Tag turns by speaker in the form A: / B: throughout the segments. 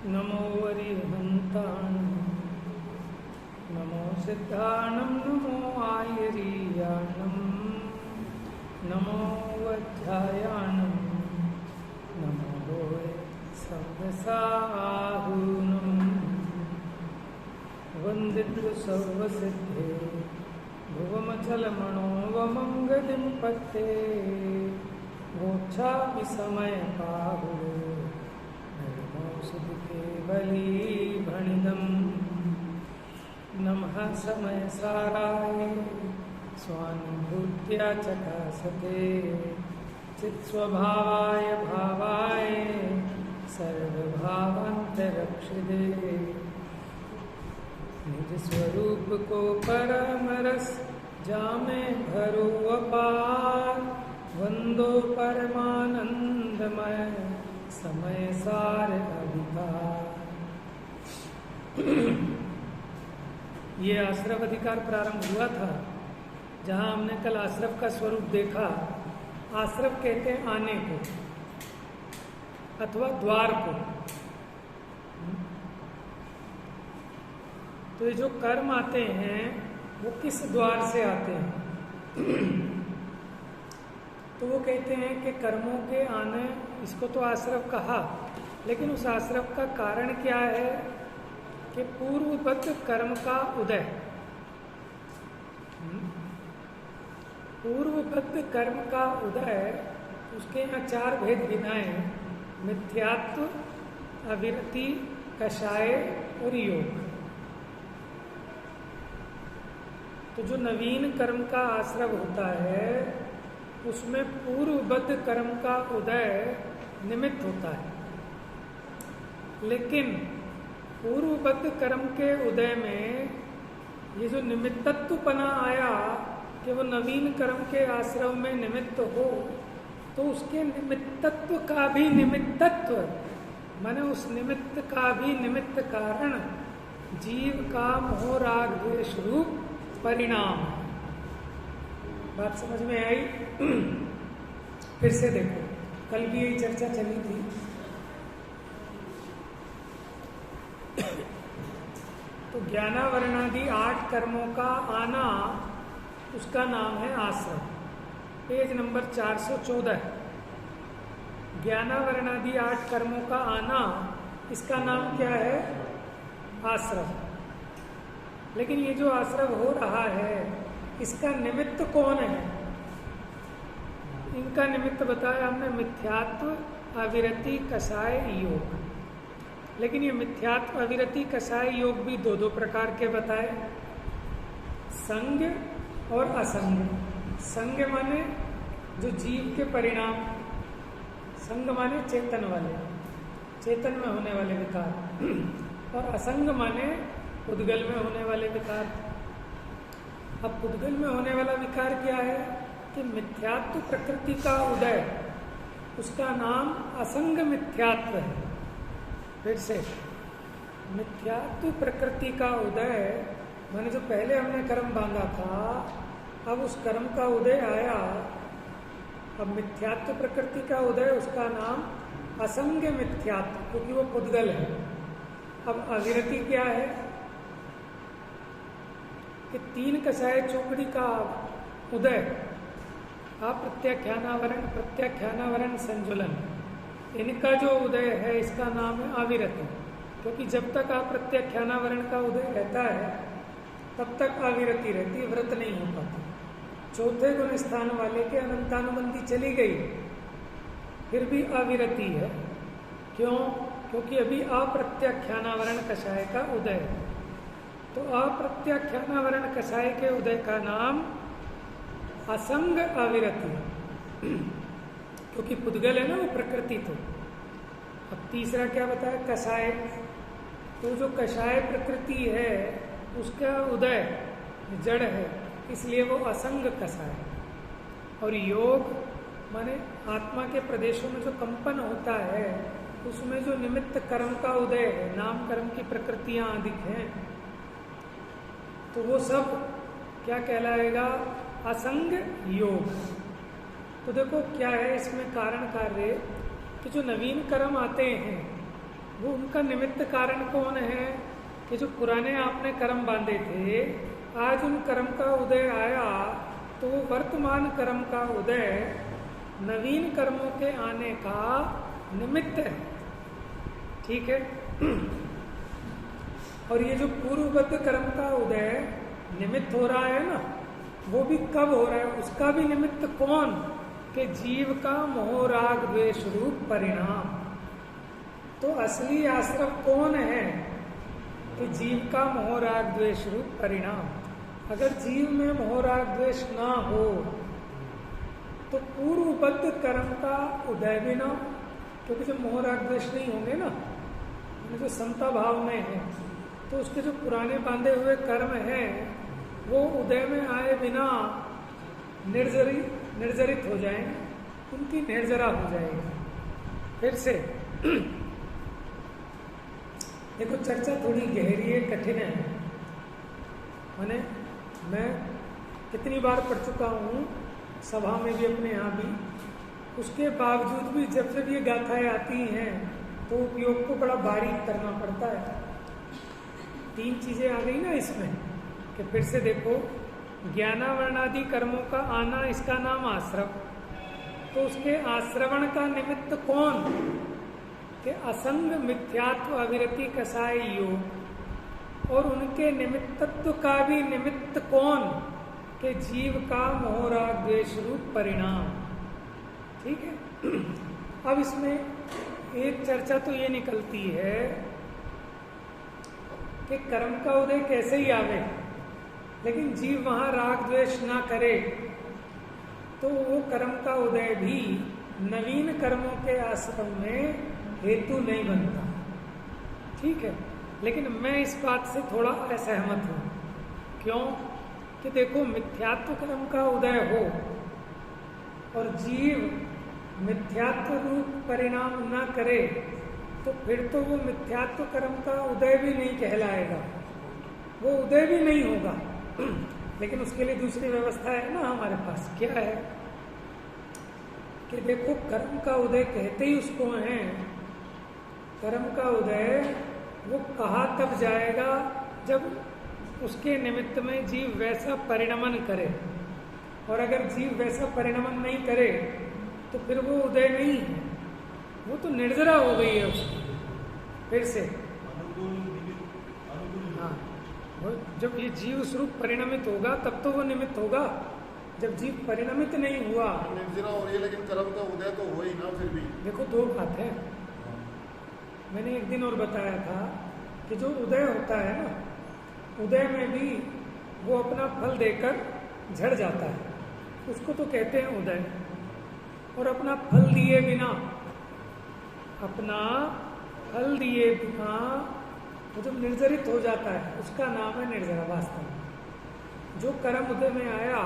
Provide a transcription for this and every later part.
A: नमो वरिहन्ताणं नमो सिद्धाणं नमो आयरीयाणं नमो वध्यायाणं नमो लोये सर्वसाहूनं वन्दितु सर्वसिद्धे भुवमचलमणो वमङ्गलिं पत्ते मोक्षापि समयपाहुः केवलीभणिदं नमः समयसाराय स्वानुभूत्या चकासते चित्स्वभावाय भावाय सर्वभावान्तरक्षिते निज स्वरूप को परमरस जामे भरो अपार वंदो परमानंदमय समय सार अधिकार। ये आश्रव अधिकार प्रारंभ हुआ था जहां हमने कल आश्रव का स्वरूप देखा। आश्रव कहते हैं आने को अथवा द्वार को। तो ये जो कर्म आते हैं वो किस द्वार से आते हैं? तो वो कहते हैं कि कर्मों के आने, इसको तो आश्रव कहा, लेकिन उस आश्रव का कारण क्या है कि पूर्वबद्ध कर्म का उदय। पूर्वबद्ध कर्म का उदय, उसके यहाँ चार भेद गिनाए: मिथ्यात्व, अविरति, कषाय और योग। तो जो नवीन कर्म का आश्रव होता है उसमें पूर्वबद्ध कर्म का उदय निमित्त होता है, लेकिन पूर्वबद्ध कर्म के उदय में ये जो निमित्तत्वपना आया कि वो नवीन कर्म के आश्रव में निमित्त हो, तो उसके निमित्तत्व का भी निमित्तत्व माने उस निमित्त का भी निमित्त कारण जीव का मोह राग द्वेष रूप परिणाम। बात समझ में आई? फिर से देखो, कल भी यही चर्चा चली थी। तो ज्ञानावरणादि 8 कर्मों का आना, उसका नाम है आश्रव। Page number 414। ज्ञानावरणादि 8 कर्मों का आना, इसका नाम क्या है? आश्रव। लेकिन ये जो आश्रव हो रहा है इसका निमित्त कौन है? इनका निमित्त बताया हमने मिथ्यात्व, अविरति, कषाय, योग। लेकिन ये मिथ्यात्व, अविरति, कषाय, योग भी दो प्रकार के बताए: संग और असंग। संग माने जो जीव के परिणाम, संग माने चेतन वाले, चेतन में होने वाले विकार, और असंग माने उद्गल में होने वाले विकार। अब उद्गल में होने वाला विकार क्या है कि मिथ्यात्व प्रकृति का उदय, उसका नाम असंग मिथ्यात्व है। फिर से, मिथ्यात्व प्रकृति का उदय माने जो पहले हमने कर्म बांधा था, अब उस कर्म का उदय आया। अब मिथ्यात्व प्रकृति का उदय, उसका नाम असंग मिथ्यात्व, क्योंकि वो उद्गल है। अब अविरति क्या है कि 3 कषाय चौकड़ी का उदय, अप्रत्याख्यानावरण, प्रत्याख्यानावरण, संजुलन, इनका जो उदय है इसका नाम है अविरति। क्योंकि जब तक अप्रत्याख्यानावरण का उदय रहता है तब तक अविरति रहती, व्रत नहीं हो पाती। चौथे गुण स्थान वाले के अनंतानुबंधी चली गई, फिर भी अविरति है। क्यों? क्योंकि अभी अप्रत्याख्यानावरण कषाय का उदय है। तो अप्रत्याख्यानावरण कषाय के उदय का नाम असंग अविरति, क्योंकि पुद्गल है ना वो प्रकृति। तो अब तीसरा क्या बताया? कषाय। तो जो कषाय प्रकृति है उसका उदय जड़ है, इसलिए वो असंग कषाय। और योग माने आत्मा के प्रदेशों में जो कंपन होता है उसमें जो निमित्त कर्म का उदय है, नाम कर्म की प्रकृतियां अधिक हैं, तो वो सब क्या कहलाएगा? असंग योग। तो देखो क्या है इसमें कारण कार्य कि जो नवीन कर्म आते हैं वो उनका निमित्त कारण कौन है कि जो पुराने आपने कर्म बांधे थे, आज उन कर्म का उदय आया तो वो वर्तमान कर्म का उदय नवीन कर्मों के आने का निमित्त है। ठीक है। और ये जो पूर्वबद्ध कर्म का उदय निमित्त हो रहा है ना, वो भी कब हो रहा है, उसका भी निमित्त कौन कि जीव का मोह राग द्वेष रूप परिणाम। तो असली आश्रम कौन है कि जीव का मोह राग द्वेष रूप परिणाम। अगर जीव में मोह राग द्वेष ना हो तो पूर्वबद्ध कर्म का उदय भी ना, क्योंकि जब मोह राग द्वेष नहीं होंगे ना, जो समता भाव में है, तो उसके जो पुराने बांधे हुए कर्म हैं वो उदय में आए बिना निर्जरित हो जाएंगे, उनकी निर्जरा हो जाएगी। फिर से देखो, चर्चा थोड़ी गहरी है, कठिन है। मैंने मैं कितनी बार पढ़ चुका हूँ, सभा में भी, अपने यहाँ भी, उसके बावजूद भी जब जब ये गाथाएं आती हैं तो उपयोग को बड़ा बारीक करना पड़ता है। 3 चीजें आ गई ना इसमें कि फिर से देखो, ज्ञानावरणादि कर्मों का आना, इसका नाम आश्रव। तो उसके आश्रवण का निमित्त कौन कि असंग मिथ्यात्व अविरति कसाय योग। और उनके निमित्तत्व का भी निमित्त कौन कि जीव का मोह राग द्वेष रूप परिणाम। ठीक है। अब इसमें एक चर्चा तो ये निकलती है कि कर्म का उदय कैसे ही आवे, लेकिन जीव वहां राग द्वेष ना करे तो वो कर्म का उदय भी नवीन कर्मों के आश्रम में हेतु नहीं बनता। ठीक है। लेकिन मैं इस बात से थोड़ा असहमत हूं। क्यों कि देखो, मिथ्यात्व कर्म का उदय हो और जीव मिथ्यात्व रूप परिणाम ना करे तो फिर तो वो मिथ्यात्व कर्म का उदय भी नहीं कहलाएगा, वो उदय भी नहीं होगा। लेकिन उसके लिए दूसरी व्यवस्था है ना हमारे पास। क्या है कि देखो, कर्म का उदय कहते ही उसको है, कर्म का उदय वो कहा तब जाएगा जब उसके निमित्त में जीव वैसा परिणमन करे। और अगर जीव वैसा परिणमन नहीं करे तो फिर वो उदय नहीं है, वो तो निर्जरा हो गई है उसकी। फिर से हाँ, जब ये जीव स्वरूप परिणमित होगा तब तो वो निमित्त होगा। जब जीव परिणमित नहीं हुआ,
B: निर्जरा हो रही है, लेकिन कर्म का उदय तो हो ही ना। फिर भी
A: देखो, 2 बात है। मैंने एक दिन और बताया था कि जो उदय होता है ना, उदय में भी वो अपना फल देकर झड़ जाता है, उसको तो कहते हैं उदय। और अपना फल दिए बिना, अपना फल दिए बिना वो जब निर्जरित हो जाता है उसका नाम है निर्जरा। वास्तव में जो कर्म उदय में आया,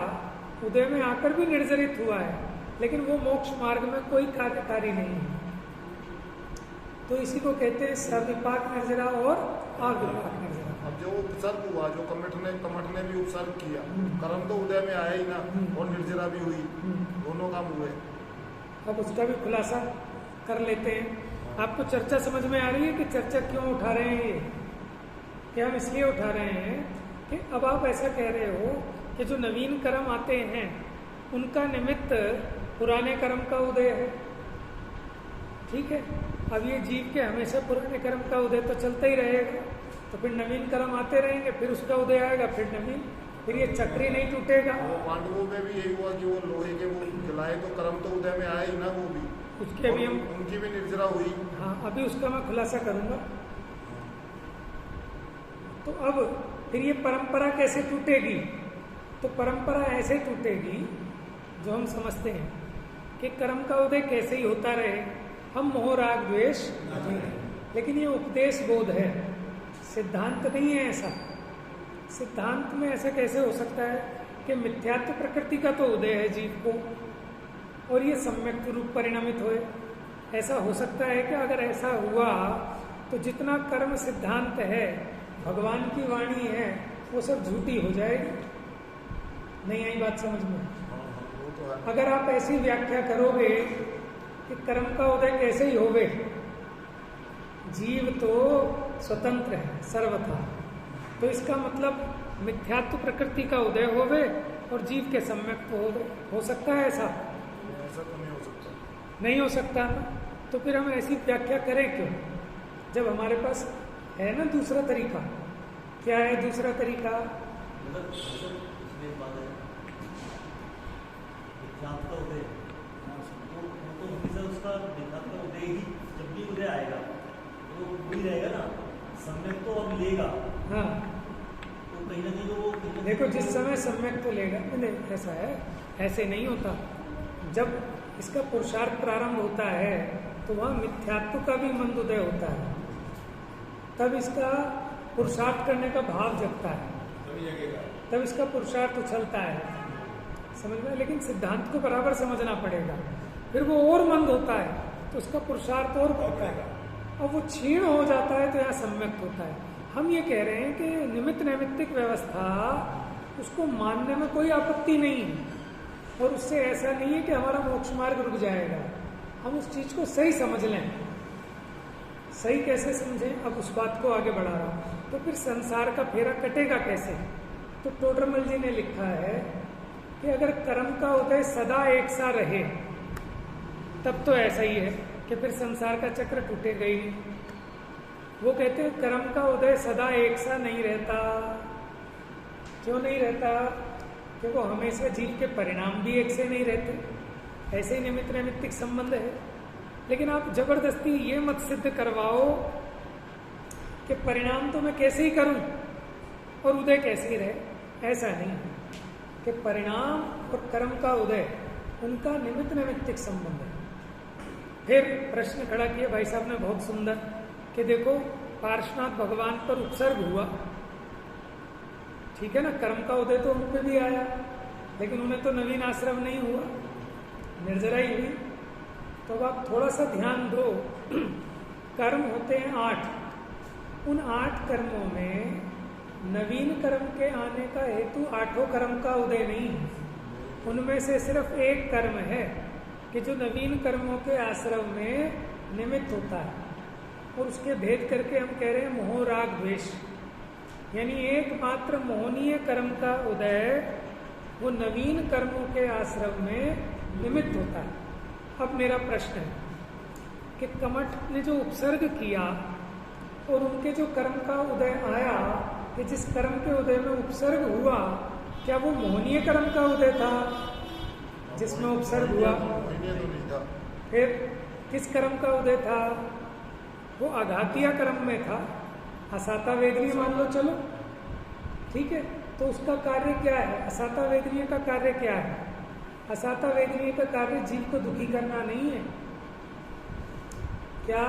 A: उदय में आकर भी निर्जरित हुआ है, लेकिन वो मोक्ष मार्ग में कोई कार्यकारी नहीं है। तो इसी को कहते हैं सविपाक निर्जरा और अविपाक निर्जरा।
B: अब जो उपसर्ग हुआ, जो कमठ ने भी उपसर्ग किया, कर्म तो उदय में आया ही ना, और निर्जरा भी हुई, दोनों काम हुए।
A: अब उसका भी खुलासा कर लेते हैं। आपको चर्चा समझ में आ रही है कि चर्चा क्यों उठा रहे हैं ये? कि हम इसलिए उठा रहे हैं कि अब आप ऐसा कह रहे हो कि जो नवीन कर्म आते हैं उनका निमित्त पुराने कर्म का उदय है। ठीक है। अब ये जीव के हमेशा पुराने कर्म का उदय तो चलता ही रहेगा, तो फिर नवीन कर्म आते रहेंगे, फिर उसका उदय आएगा, फिर नवीन, फिर ये चक्री नहीं टूटेगा।
B: वो पांडवों में भी यही हुआ कि वो लोहे के वो जलाए तो कर्म तो उदय में आया ही ना, वो भी
A: उसके अभी हम
B: उनकी भी निर्जरा हुई।
A: हाँ, अभी उसका मैं खुलासा करूंगा। तो अब फिर ये परंपरा कैसे टूटेगी? तो परंपरा ऐसे टूटेगी जो हम समझते हैं कि कर्म का उदय कैसे ही होता रहे, हम मोह राग द्वेष नहीं रहे। लेकिन ये उपदेश बोध है, सिद्धांत नहीं है ऐसा। सिद्धांत में ऐसा कैसे हो सकता है कि मिथ्यात्व प्रकृति का तो उदय है जीव को और ये सम्यक रूप परिणमित होए? ऐसा हो सकता है कि अगर ऐसा हुआ तो जितना कर्म सिद्धांत है, भगवान की वाणी है, वो सब झूठी हो जाएगी। नहीं आई बात समझ में? अगर आप ऐसी व्याख्या करोगे कि कर्म का उदय कैसे ही होवे, जीव तो स्वतंत्र है सर्वथा, तो इसका मतलब मिथ्यात्व प्रकृति का उदय होवे और जीव के सम्यक हो सकता है ऐसा?
B: ऐसा तो नहीं हो सकता।
A: नहीं हो सकता ना, तो फिर हम ऐसी व्याख्या करें क्यों जब हमारे पास है ना दूसरा तरीका? क्या है दूसरा तरीका?
C: मतलब इसमें बात है विख्यात का उदय, तो हमेशा उसका विख्यात का उदय ही जब भी उदय आएगा तो वही रहेगा ना, सम्यक तो अब लेगा।
A: हाँ,
C: तो कहीं ना कहीं वो
A: देखो जिस समय सम्यक तो लेगा, नहीं ऐसा है, ऐसे नहीं होता। जब इसका पुरुषार्थ प्रारंभ होता है तो वहाँ मिथ्यात्व का भी मंद उदय होता है, तब इसका पुरुषार्थ करने का भाव जगता है, तब इसका पुरुषार्थ उछलता है, समझ में? लेकिन सिद्धांत को बराबर समझना पड़ेगा। फिर वो और मंद होता है तो उसका पुरुषार्थ और बढ़ता है, और वो क्षीण हो जाता है तो यहाँ सम्यक होता है। हम ये कह रहे हैं कि निमित्त नैमित्तिक व्यवस्था उसको मानने में कोई आपत्ति नहीं है, और उससे ऐसा नहीं है कि हमारा मोक्ष मार्ग रुक जाएगा। हम उस चीज को सही समझ लें। सही कैसे समझें? अब उस बात को आगे बढ़ा रहा हूं। तो फिर संसार का फेरा कटेगा कैसे? तो टोडरमल जी ने लिखा है कि अगर कर्म का उदय सदा एक सा रहे तब तो ऐसा ही है कि फिर संसार का चक्र टूटेगा ही नहीं। वो कहते हैं कर्म का उदय सदा एक सा नहीं रहता। क्यों नहीं रहता? क्योंकि हमेशा जीव के परिणाम भी एक से नहीं रहते, ऐसे ही निमित्त नैमित्तिक संबंध है। लेकिन आप जबरदस्ती ये मत सिद्ध करवाओ कि परिणाम तो मैं कैसे ही करूं और उदय कैसे ही रहे। ऐसा नहीं कि परिणाम और कर्म का उदय उनका निमित्त नैमित्तिक संबंध है। फिर प्रश्न खड़ा किया भाई साहब ने बहुत सुंदर कि देखो पार्श्वनाथ भगवान पर उपसर्ग हुआ, ठीक है ना, कर्म का उदय तो उन पे भी आया, लेकिन उन्हें तो नवीन आश्रम नहीं हुआ, निर्जरा ही हुई। तो अब आप थोड़ा सा ध्यान दो, कर्म होते हैं 8, उन 8 कर्मों में नवीन कर्म के आने का हेतु 8 कर्म का उदय नहीं है। उनमें से सिर्फ एक कर्म है कि जो नवीन कर्मों के आश्रम में निमित्त होता है, और उसके भेद करके हम कह रहे हैं मोह राग द्वेष, यानी एकमात्र मोहनीय कर्म का उदय वो नवीन कर्मों के आश्रम में निमित्त होता है। अब मेरा प्रश्न है कि कमठ ने जो उपसर्ग किया और उनके जो कर्म का उदय आया, कि जिस कर्म के उदय में उपसर्ग हुआ, क्या वो मोहनीय कर्म का उदय था जिसमें उपसर्ग हुआ? फिर किस कर्म का उदय था? वो आघातीय कर्म में था, असाता वेदनीय मान लो, चलो ठीक है। तो उसका कार्य क्या है? असाता वेदनीय का कार्य क्या है? असाता वेदनीय का कार्य जीव को दुखी करना नहीं है। क्या?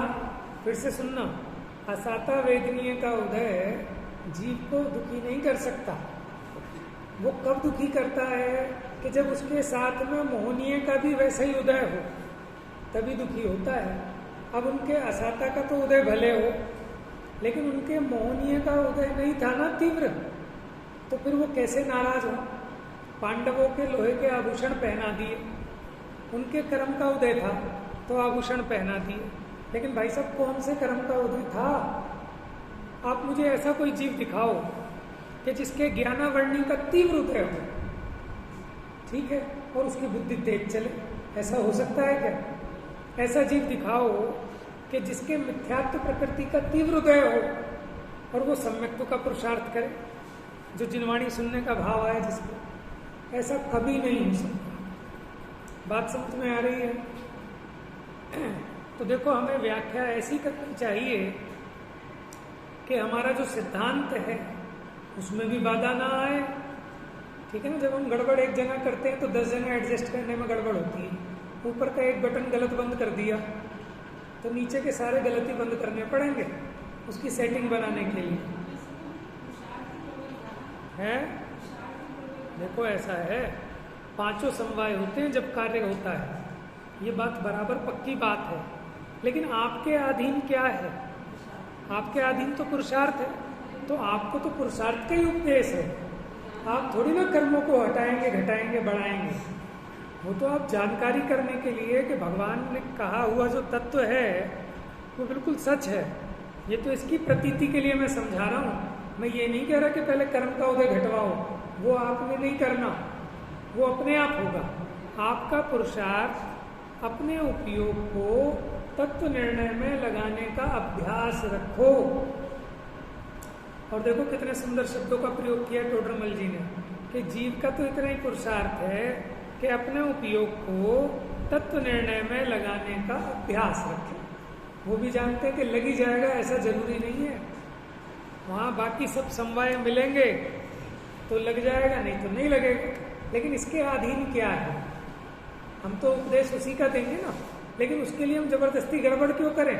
A: फिर से सुनना, असाता वेदनीय का उदय जीव को दुखी नहीं कर सकता। वो कब दुखी करता है? कि जब उसके साथ में मोहनीय का भी वैसा ही उदय हो, तभी दुखी होता है। अब उनके असाता का तो उदय भले हो, लेकिन उनके मोहनीय का उदय नहीं था ना तीव्र, तो फिर वो कैसे नाराज हो? पांडवों के लोहे के आभूषण पहना दिए, उनके कर्म का उदय था तो आभूषण पहना दिए, लेकिन भाई साहब कौन से कर्म का उदय था? आप मुझे ऐसा कोई जीव दिखाओ कि जिसके ज्ञानावरणी का तीव्र उदय हो, ठीक है, और उसकी बुद्धि तेज चले। ऐसा हो सकता है क्या? ऐसा जीव दिखाओ कि जिसके मिथ्यात्व प्रकृति का तीव्र उदय हो और वो सम्यक्त्व का पुरुषार्थ करे, जो जिनवाणी सुनने का भाव आए जिसको। ऐसा कभी नहीं हो सकता। बात समझ में आ रही है? तो देखो, हमें व्याख्या ऐसी करनी चाहिए कि हमारा जो सिद्धांत है उसमें भी बाधा ना आए, ठीक है ना। जब हम गड़बड़ एक जगह करते हैं तो 10 जगह एडजस्ट करने में गड़बड़ होती है। ऊपर का एक बटन गलत बंद कर दिया तो नीचे के सारे गलती बंद करने पड़ेंगे उसकी सेटिंग बनाने के लिए, है? देखो ऐसा है, 5 समवाय होते हैं जब कार्य होता है, ये बात बराबर पक्की बात है। लेकिन आपके अधीन क्या है? आपके अधीन तो पुरुषार्थ है, तो आपको तो पुरुषार्थ का ही उपदेश है। आप थोड़ी ना कर्मों को हटाएंगे, घटाएंगे, बढ़ाएंगे। वो तो आप जानकारी करने के लिए कि भगवान ने कहा हुआ जो तत्व है वो बिल्कुल सच है, ये तो इसकी प्रतीति के लिए मैं समझा रहा हूँ। मैं ये नहीं कह रहा कि पहले कर्म का उदय घटवाओ, वो आपने नहीं करना, वो अपने आप होगा। आपका पुरुषार्थ अपने उपयोग को तत्व निर्णय में लगाने का अभ्यास रखो। और देखो कितने सुंदर शब्दों का प्रयोग किया टोडरमल जी ने, कि जीव का तो इतना ही पुरुषार्थ है कि अपने उपयोग को तत्व निर्णय में लगाने का अभ्यास रखे। वो भी जानते हैं कि लगी जाएगा, ऐसा जरूरी नहीं है। वहाँ बाकी सब समवाय मिलेंगे तो लग जाएगा, नहीं तो नहीं लगेगा। लेकिन इसके अधीन क्या है? हम तो उपदेश उसी का देंगे ना, लेकिन उसके लिए हम जबरदस्ती गड़बड़ क्यों करें?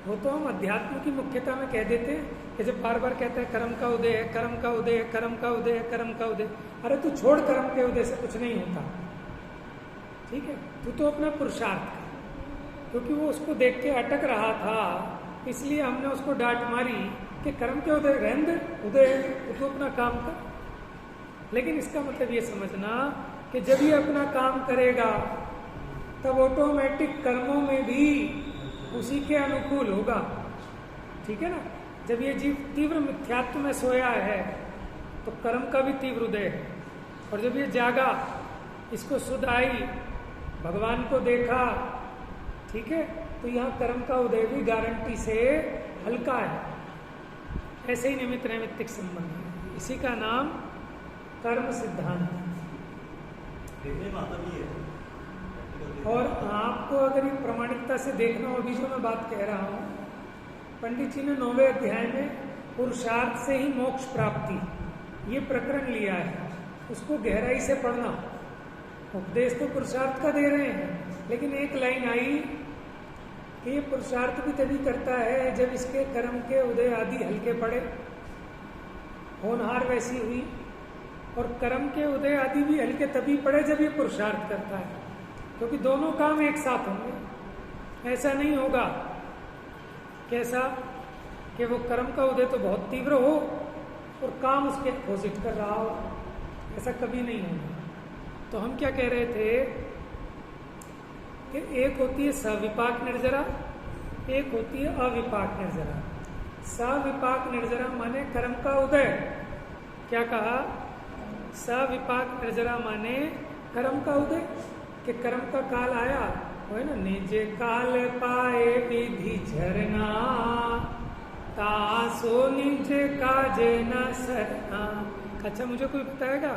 A: वो तो हम अध्यात्म की मुख्यता में कह देते हैं कि जब बार बार कहते हैं कर्म का उदय है, कर्म का उदय है, कर्म का उदय है, कर्म का उदय। अरे तू छोड़, कर्म के उदय से कुछ नहीं होता, ठीक है? तू तो अपना पुरुषार्थ कर, क्योंकि वो उसको देख के अटक रहा था, इसलिए हमने उसको डांट मारी कि कर्म के उदय रहने दे, उदय है तो अपना काम कर। लेकिन इसका मतलब ये समझना कि जब ये अपना काम करेगा तब ऑटोमेटिक कर्मों में भी उसी के अनुकूल होगा, ठीक है ना? जब ये जीव तीव्र मिथ्यात्व में सोया है तो कर्म का भी तीव्र उदय है, और जब ये जागा, इसको सुध आई, भगवान को देखा, ठीक है, तो यहाँ कर्म का उदय भी गारंटी से हल्का है। ऐसे ही निमित्त नैमित्तिक संबंध है, इसी का नाम कर्म सिद्धांत है। और आपको अगर ये प्रामाणिकता से देखना हो, अभी जो मैं बात कह रहा हूँ, पंडित जी ने 9वें अध्याय में पुरुषार्थ से ही मोक्ष प्राप्ति ये प्रकरण लिया है, उसको गहराई से पढ़ना। उपदेश तो पुरुषार्थ का दे रहे हैं, लेकिन एक लाइन आई कि ये पुरुषार्थ भी तभी करता है जब इसके कर्म के उदय आदि हल्के पड़े, होनहार वैसी हुई, और कर्म के उदय आदि भी हल्के तभी पड़े जब ये पुरुषार्थ करता है, क्योंकि दोनों काम एक साथ होंगे। ऐसा नहीं होगा कैसा कि वो कर्म का उदय तो बहुत तीव्र हो और काम उसके अपोजिट कर रहा हो, ऐसा कभी नहीं होगा। तो हम क्या कह रहे थे कि एक होती है सविपाक निर्जरा, एक होती है अविपाक निर्जरा। सविपाक निर्जरा माने कर्म का उदय। क्या कहा? सविपाक निर्जरा माने कर्म का उदय, कि कर्म का काल आया, वो है ना, निज काल पाए विधि झरना, तासो निज काजे न सरना। अच्छा, मुझे कोई बताएगा?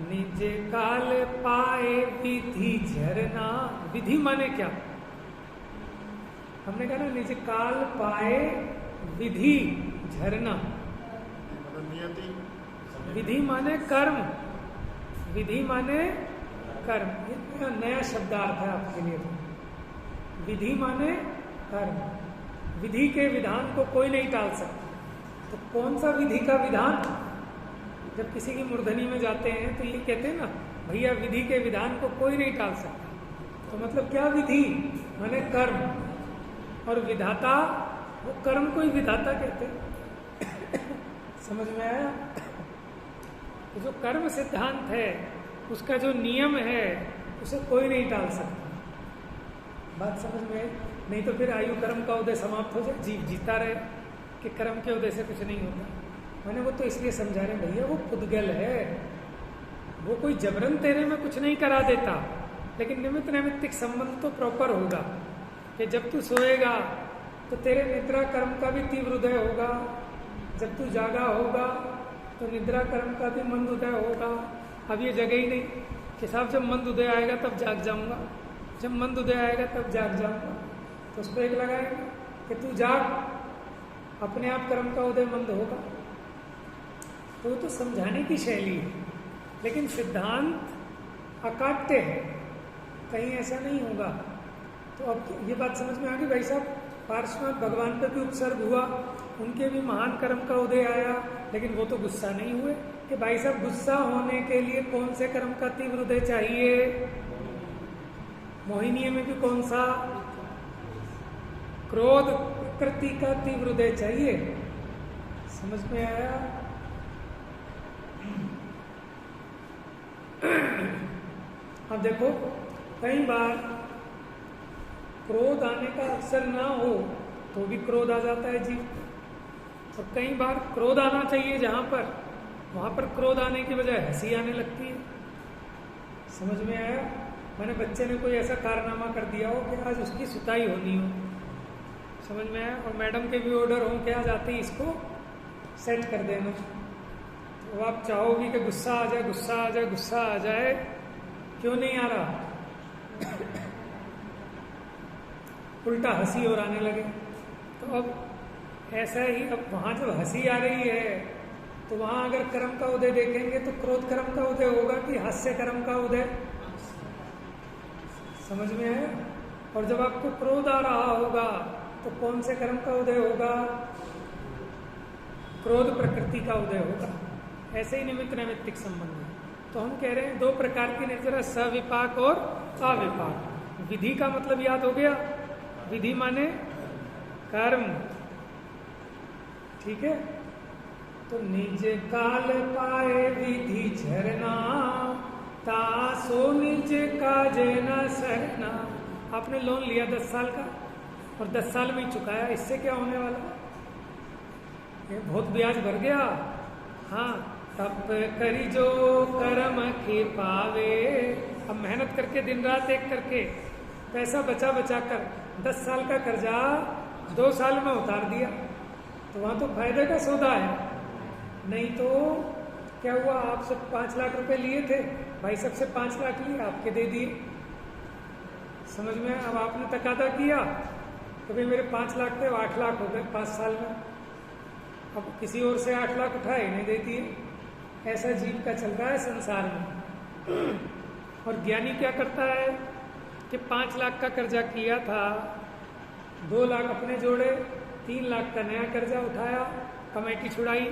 A: निज काल पाए विधि झरना, विधि माने क्या? हमने कहा ना, निज काल पाए विधि झरना।
B: नियति,
A: विधि माने कर्म, विधि माने कर्म। ये नया शब्दार्थ है आपके लिए। विधि माने कर्म, विधि के विधान को कोई नहीं टाल सकता। तो कौन सा विधि का विधान? जब किसी की मूर्धनी में जाते हैं तो ये कहते हैं ना, भैया विधि के विधान को कोई नहीं टाल सकता। तो मतलब क्या? विधि माने कर्म, और विधाता, वो कर्म को ही विधाता कहते हैं। समझ में आया? तो जो कर्म सिद्धांत है, उसका जो नियम है, उसे कोई नहीं टाल सकता। बात समझ में आई? नहीं तो फिर आयु कर्म का उदय समाप्त हो जाए, जीव जीता रहे कि कर्म के उदय से कुछ नहीं होता। मैंने वो तो इसलिए समझा रहे भैया, वो पुद्गल है, वो कोई जबरन तेरे में कुछ नहीं करा देता, लेकिन निमित्त नैमित्तिक संबंध तो प्रॉपर होगा कि जब तू सोएगा तो तेरे निद्रा कर्म का भी तीव्र उदय होगा, जब तू जागा होगा तो निद्रा कर्म का भी मंद उदय होगा। अब ये जगह ही नहीं कि साहब जब मंद उदय आएगा तब जाग जाऊंगा, जब मंद उदय आएगा तब जाग जाऊंगा। तो उसको एक लगाएगा कि तू जाग, अपने आप कर्म का उदय मंद होगा। तो वो तो समझाने की शैली है, लेकिन सिद्धांत अकाट्य है, कहीं ऐसा नहीं होगा। तो अब ये बात समझ में आ गई भाई साहब। पार्श्वनाथ भगवान पर भी उपसर्ग हुआ, उनके भी महान कर्म का उदय आया, लेकिन वो तो गुस्सा नहीं हुए कि भाई साहब गुस्सा होने के लिए कौन से कर्म का तीव्र उदय चाहिए? मोहिनी में भी कौन सा? क्रोध प्रकृति का तीव्र उदय चाहिए। समझ में आया? अब देखो, कई बार क्रोध आने का अवसर ना हो तो भी क्रोध आ जाता है जीव। और कई बार क्रोध आना चाहिए जहाँ पर, वहाँ पर क्रोध आने की बजाय हंसी आने लगती है। समझ में आया? मैंने बच्चे ने कोई ऐसा कारनामा कर दिया हो कि आज उसकी सुताई होनी हो, समझ में आया, और मैडम के भी ऑर्डर हो कि आज आते ही इसको सेट कर देना, तो आप चाहोगी कि गुस्सा आ जाए, गुस्सा आ जाए, गुस्सा आ जाए। क्यों नहीं आ रहा? उल्टा हंसी और आने लगे। तो अब ऐसा ही, अब वहाँ जब हंसी आ रही है तो वहाँ अगर कर्म का उदय देखेंगे तो क्रोध कर्म का उदय होगा कि हास्य कर्म का उदय? समझ में है? और जब आपको क्रोध आ रहा होगा तो कौन से कर्म का उदय होगा? क्रोध प्रकृति का उदय होगा। ऐसे ही निमित्त नैमित्तिक संबंध है। तो हम कह रहे हैं दो प्रकार की निर्जरा, सविपाक और अविपाक। विधि का मतलब याद हो गया? विधि माने कर्म, ठीक है। तो निज काल पाए विधि झरना, तासो निज काजे न सरना। आपने लोन लिया 10 साल का और 10 साल में ही चुकाया, इससे क्या होने वाला? ये बहुत ब्याज भर गया। हाँ, तप करी जो कर्म के पावे। अब मेहनत करके दिन रात एक करके पैसा बचा बचा कर 10 साल का कर्जा 2 साल में उतार दिया, तो वहां तो फायदे का सौदा है। नहीं तो क्या हुआ? आप सब 5 लाख रुपए लिए थे, भाई सबसे 5 लाख लिए, आपके दे दिए। समझ में? अब आपने तकादा किया तो भाई मेरे 5 लाख थे, 8 लाख हो गए 5 साल में। अब किसी और से 8 लाख उठाए, नहीं दे दिए। ऐसा जीव का चल रहा है संसार में। और ज्ञानी क्या करता है कि 5 लाख का कर्जा किया था, 2 लाख अपने जोड़े, 3 लाख का नया कर्जा उठाया, कमेटी छुड़ाई,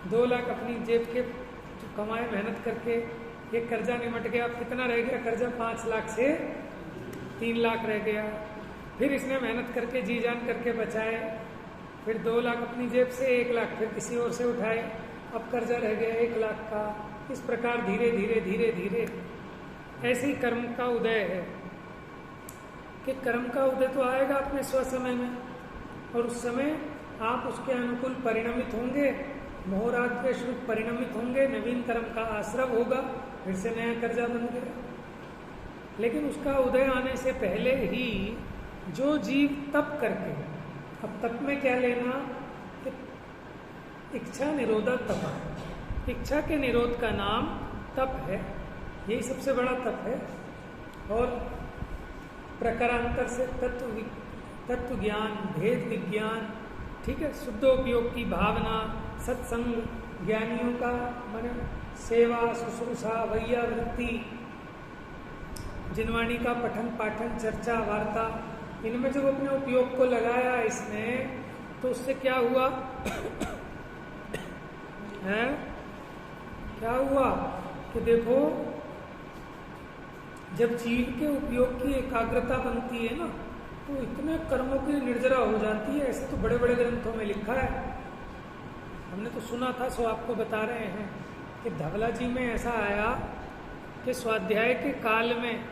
A: 2 लाख अपनी जेब के कमाए मेहनत करके, ये कर्जा निमट गया। अब कितना रह गया कर्जा? 5 लाख से 3 लाख रह गया। फिर इसने मेहनत करके जी जान करके बचाए, फिर 2 लाख अपनी जेब से, 1 लाख फिर किसी और से उठाए, अब कर्जा रह गया 1 लाख का। इस प्रकार धीरे धीरे धीरे धीरे ऐसे ही कर्म का उदय है कि कर्म का उदय तो आएगा अपने स्वसमय में, और उस समय आप उसके अनुकूल परिणमित होंगे, मोहराद्वेष रूप परिणमित होंगे, नवीन कर्म का आश्रव होगा, फिर से नया कर्जा बन गया। लेकिन उसका उदय आने से पहले ही जो जीव तप करके, अब तप में क्या लेना कि इच्छा निरोधा तप है। इच्छा के निरोध का नाम तप है, यही सबसे बड़ा तप है। और प्रकारांतर से तत्व ज्ञान, भेद विज्ञान, ठीक है, शुद्धोपयोग की भावना, सत्संग, ज्ञानियों का माने सेवा, शुश्रूषा, वैयावृत्ति, जिनवाणी का पठन पाठन, चर्चा, वार्ता, इनमें जब अपने उपयोग को लगाया इसने, तो उससे क्या हुआ? है क्या हुआ कि देखो, जब जीव के उपयोग की एकाग्रता बनती है ना, तो इतने कर्मों की निर्जरा हो जाती है। ऐसे तो बड़े बड़े ग्रंथों में लिखा है, हमने तो सुना था, सो आपको बता रहे हैं कि धवला जी में ऐसा आया कि स्वाध्याय के काल में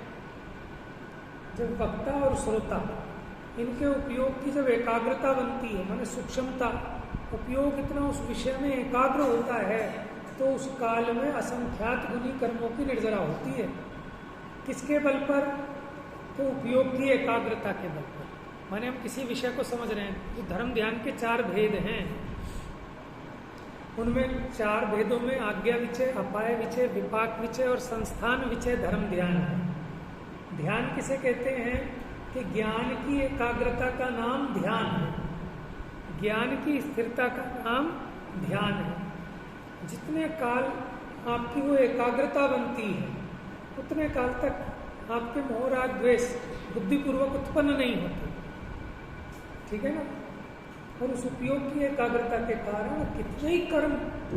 A: जब वक्ता और श्रोता, इनके उपयोग की जब एकाग्रता बनती है, माने सूक्ष्मता, उपयोग इतना उस विषय में एकाग्र होता है, तो उस काल में असंख्यात गुनी कर्मों की निर्जरा होती है। किसके बल पर? तो उपयोग की एकाग्रता के बल पर। माने हम किसी विषय को समझ रहे हैं, तो धर्म ध्यान के 4 भेद हैं। उनमें 4 भेदों में आज्ञा विचय, अपाय विचय, विपाक विचय और संस्थान विचय धर्म ध्यान है। ध्यान किसे कहते हैं? कि ज्ञान की एकाग्रता का नाम ध्यान है, ज्ञान की स्थिरता का नाम ध्यान है। जितने काल आपकी वो एकाग्रता बनती है, उतने काल तक आपके मोह राग द्वेष बुद्धिपूर्वक उत्पन्न नहीं होते, ठीक है ना। और उस उपयोग की एकाग्रता के कारण कितने ही कर्म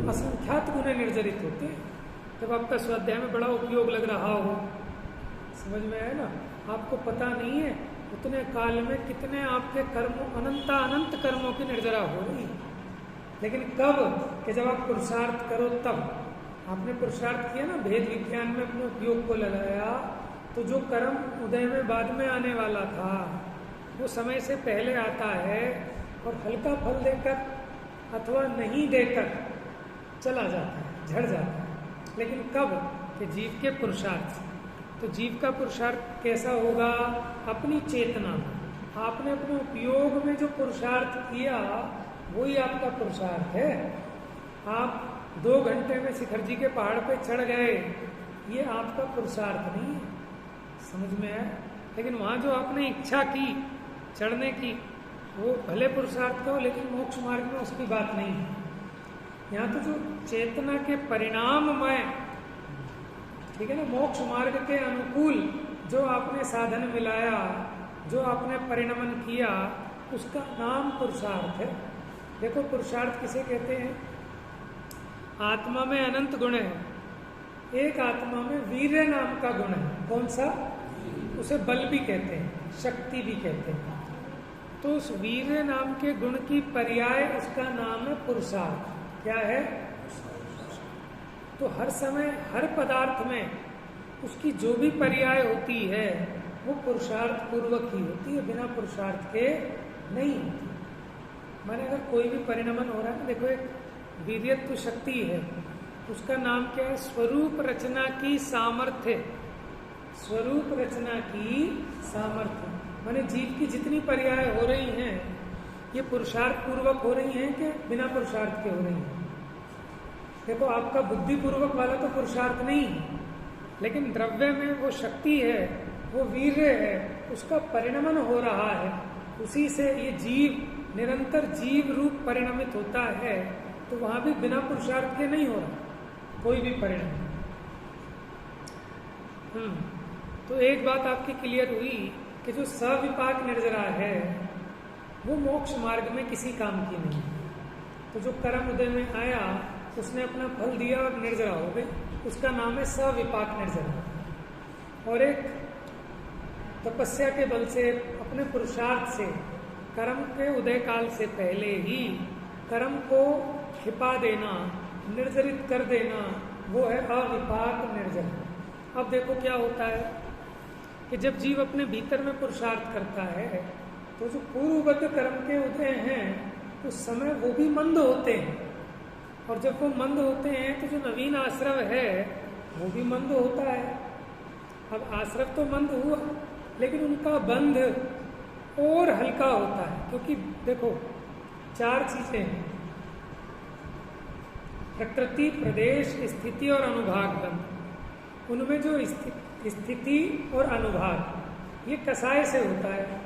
A: असंख्यात गुने निर्जरित होते हैं। जब आपका स्वाध्याय में बड़ा उपयोग लग रहा हो, समझ में आया ना, आपको पता नहीं है उतने काल में कितने आपके कर्मों, अनंत कर्मों की निर्जरा हो रही है। लेकिन कब? कि जब आप पुरुषार्थ करो तब। आपने पुरुषार्थ किया ना, भेद विज्ञान में अपने उपयोग को लगाया, तो जो कर्म उदय में बाद में आने वाला था, वो समय से पहले आता है और हल्का फल देकर अथवा नहीं देकर चला जाता है, झड़ जाता है। लेकिन कब? कि जीव के पुरुषार्थ से। तो जीव का पुरुषार्थ कैसा होगा? अपनी चेतना में आपने अपने उपयोग में जो पुरुषार्थ किया वही आपका पुरुषार्थ है। आप 2 घंटे में शिखर जी के पहाड़ पे चढ़ गए, ये आपका पुरुषार्थ नहीं है, समझ में आया? लेकिन वहाँ जो आपने इच्छा की चढ़ने की, वो भले पुरुषार्थ का हो, लेकिन मोक्ष मार्ग में उसकी बात नहीं है। यहाँ तो जो चेतना के परिणाम में, ठीक है ना, मोक्ष मार्ग के अनुकूल जो आपने साधन मिलाया, जो आपने परिणमन किया, उसका नाम पुरुषार्थ है। देखो पुरुषार्थ किसे कहते हैं? आत्मा में अनंत गुण है, एक आत्मा में वीर्य नाम का गुण है। कौन सा? उसे बल भी कहते हैं, शक्ति भी कहते हैं। तो उस वीर्य नाम के गुण की पर्याय उसका नाम है पुरुषार्थ। क्या है? तो हर समय हर पदार्थ में उसकी जो भी पर्याय होती है वो पुरुषार्थ पूर्वक ही होती है, बिना पुरुषार्थ के नहीं होती। माने अगर कोई भी परिणमन हो रहा है ना, देखो एक वीर्यत्व शक्ति है, उसका नाम क्या है? स्वरूप रचना की सामर्थ्य। स्वरूप रचना की सामर्थ्य माने जीव की जितनी पर्याय हो रही हैं ये पुरुषार्थ पूर्वक हो रही हैं कि बिना पुरुषार्थ के हो रही हैं? देखो आपका बुद्धि पूर्वक वाला तो पुरुषार्थ नहीं है, लेकिन द्रव्य में वो शक्ति है, वो वीर्य है, उसका परिणमन हो रहा है, उसी से ये जीव निरंतर जीव रूप परिणमित होता है। तो वहां भी बिना पुरुषार्थ के नहीं हो रहा कोई भी परिणाम। तो एक बात आपकी क्लियर हुई कि जो सविपाक निर्जरा है वो मोक्ष मार्ग में किसी काम की नहीं। तो जो कर्म उदय में आया उसने अपना फल दिया और निर्जरा हो गए, उसका नाम है सविपाक निर्जरा। और एक तपस्या के बल से अपने पुरुषार्थ से कर्म के उदय काल से पहले ही कर्म को छिपा देना, निर्जरित कर देना, वो है अविपाक निर्जरा। अब देखो क्या होता है कि जब जीव अपने भीतर में पुरुषार्थ करता है तो जो पूर्वबद्ध कर्म के उदय हैं उस समय वो भी मंद होते हैं, और जब वो मंद होते हैं तो जो नवीन आश्रव है वो भी मंद होता है। अब आश्रव तो मंद हुआ लेकिन उनका बंध और हल्का होता है, क्योंकि देखो 4 चीजें हैं, प्रकृति, प्रदेश, स्थिति और अनुभाग बंध। उनमें जो स्थिति और अनुभाग ये कसाय से होता है।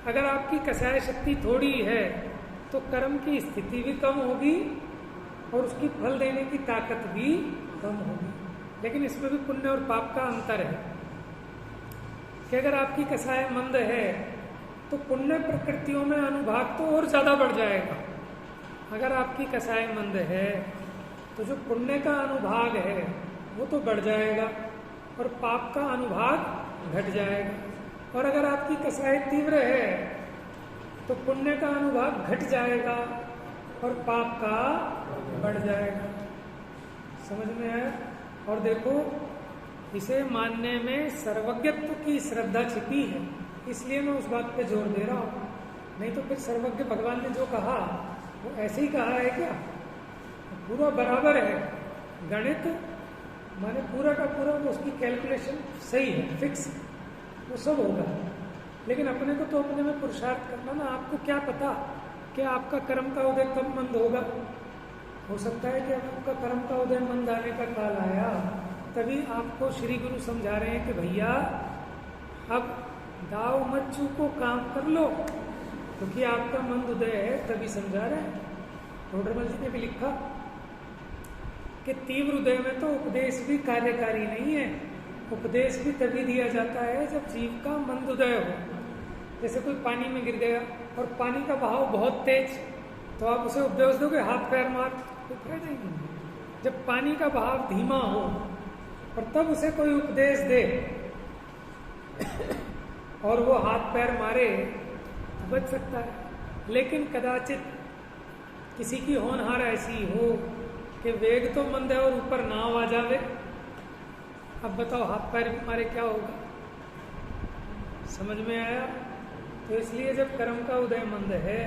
A: अगर आपकी कसाय शक्ति थोड़ी है तो कर्म की स्थिति भी कम होगी और उसकी फल देने की ताकत भी कम होगी। लेकिन इसमें भी पुण्य और पाप का अंतर है कि अगर आपकी कसाय मंद है तो पुण्य प्रकृतियों में अनुभाग तो और ज्यादा बढ़ जाएगा। अगर आपकी कसाय मंद है तो जो पुण्य का अनुभाग है वो तो बढ़ जाएगा और पाप का अनुभाग घट जाएगा। और अगर आपकी कसाय तीव्र है तो पुण्य का अनुभाग घट जाएगा और पाप का बढ़ जाएगा। समझ में आया? और देखो इसे मानने में सर्वज्ञत्व की श्रद्धा छिपी है, इसलिए मैं उस बात पे जोर दे रहा हूँ। नहीं तो फिर सर्वज्ञ भगवान ने जो कहा वो ऐसे ही कहा है क्या? पूरा बराबर है, गणित माने पूरा का पूरा उसकी कैलकुलेशन सही है, फिक्स, वो सब होगा। लेकिन अपने को तो अपने में पुरुषार्थ करना ना। आपको क्या पता कि आपका कर्म का उदय कब मंद होगा? हो सकता है कि आपका कर्म का उदय मंद आने का काल आया, तभी आपको श्री गुरु समझा रहे हैं कि भैया अब दाव मत चूको, काम कर लो, क्योंकि आपका मंद उदय है। तभी समझा रहे हैं। रोडरमल जी ने भी लिखा कि तीव्र उदय में तो उपदेश भी कार्यकारी नहीं है। उपदेश भी तभी दिया जाता है जब जीव का मंद उदय हो। जैसे कोई पानी में गिर गया और पानी का बहाव बहुत तेज, तो आप उसे उपदेश दोगे हाथ पैर मार, तो फायदा ही नहीं। जब पानी का बहाव धीमा हो और तब उसे कोई उपदेश दे और वो हाथ पैर मारे तो बच सकता है। लेकिन कदाचित किसी की होनहार ऐसी हो कि वेग तो मंद है और ऊपर नाव आ जावे, अब बताओ हाथ पैर मारे क्या होगा? समझ में आया? तो तो इसलिए जब कर्म का उदय मंद है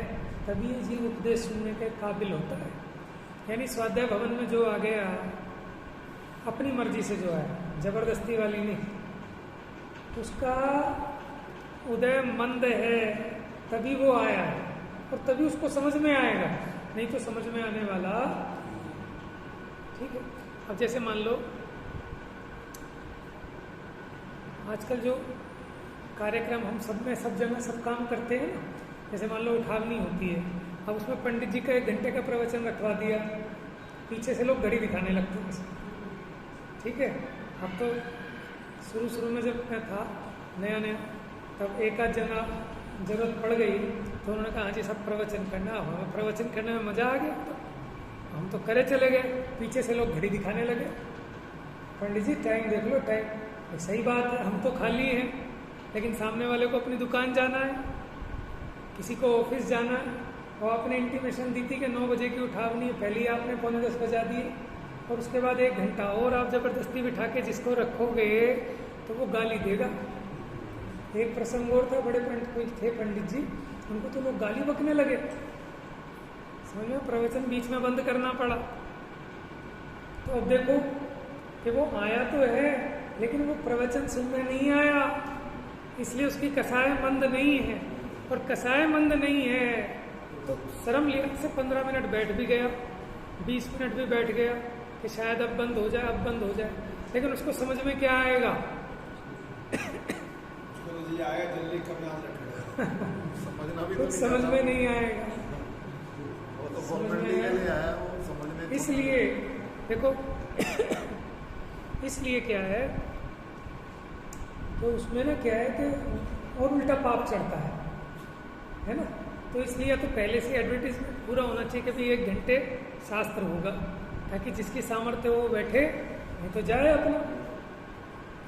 A: तभी ये जीव उपदेश सुनने के काबिल होता है। यानी स्वाध्याय भवन में जो आ गया अपनी मर्जी से जो आया, जबरदस्ती वाली नहीं, उसका उदय मंद है तभी वो आया है और तभी उसको समझ में आएगा, नहीं तो समझ में आने वाला। ठीक है, अब जैसे मान लो आजकल जो कार्यक्रम हम सब में सब जगह सब काम करते हैं ना, जैसे मान लो उठावनी होती है, अब उसमें पंडित जी का 1 घंटे का प्रवचन रखवा दिया, पीछे से लोग घड़ी दिखाने लगते हैं। ठीक है, अब तो शुरू में जब मैं था नया तब एक आध जना जरूरत पड़ गई तो उन्होंने कहा हाँ जी सब प्रवचन करना, हमें प्रवचन करने में मजा आ गया तो हम तो करे चले गए, पीछे से लोग घड़ी दिखाने लगे, पंडित जी टाइम देख लो टाइम। सही बात है, हम तो खाली हैं, लेकिन सामने वाले को अपनी दुकान जाना है, किसी को ऑफिस जाना है, और आपने इंटीमेशन दी थी कि 9 बजे की उठावनी है, पहले ही आपने 9:45 बजा दिए, और उसके बाद 1 घंटा और आप जबरदस्ती बिठा के जिसको रखोगे तो वो गाली देगा। एक प्रसंग और था, बड़े कोई थे पंडित जी, उनको तो लोग गाली बकने लगे, समझ में, प्रवचन बीच में बंद करना पड़ा। तो अब देखो कि वो आया तो है लेकिन वो प्रवचन सुनने नहीं आया, इसलिए उसकी कसाय मंद नहीं है, और कसाय मंद नहीं है तो शर्म लिया से 15 मिनट बैठ भी गया, 20 मिनट भी बैठ गया कि शायद अब बंद हो जाए, अब बंद हो जाए, लेकिन उसको समझ में क्या आएगा?
D: आएगा जल्दी कब याद रखेगा
B: समझना भी
A: कुछ समझ में नहीं आएगा,
B: वो तो गवर्नमेंट के लिए आया, वो समझ में तो
A: इसलिए देखो इसलिए क्या है तो उसमें ना क्या है कि और उल्टा पाप चढ़ता है ना, तो इसलिए या तो पहले से एडवर्टीजमेंट पूरा होना चाहिए कि भाई 1 घंटे शास्त्र होगा, ताकि जिसकी सामर्थ्य हो वो बैठे, नहीं तो जाए अपना।